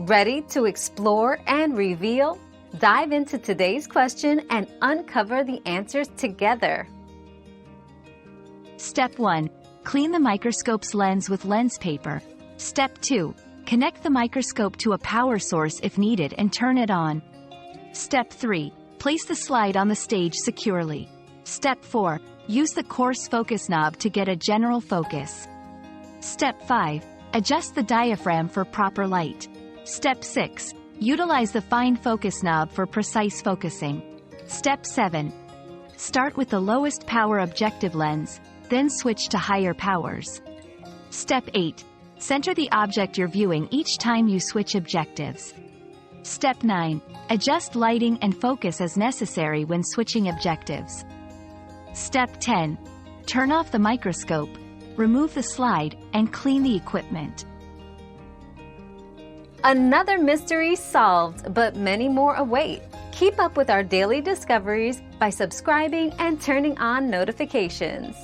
Ready to explore and reveal? Dive into today's question and uncover the answers together. Step 1. Clean the microscope's lens with lens paper. Step 2. Connect the microscope to a power source if needed and turn it on. Step 3. Place the slide on the stage securely. Step 4. Use the coarse focus knob to get a general focus. Step 5. Adjust the diaphragm for proper light. Step 6. Utilize the fine focus knob for precise focusing. Step 7. Start with the lowest power objective lens, then switch to higher powers. Step 8. Center the object you're viewing each time you switch objectives. Step 9. Adjust lighting and focus as necessary when switching objectives. Step 10. Turn off the microscope, remove the slide, and clean the equipment. Another mystery solved, but many more await. Keep up with our daily discoveries by subscribing and turning on notifications.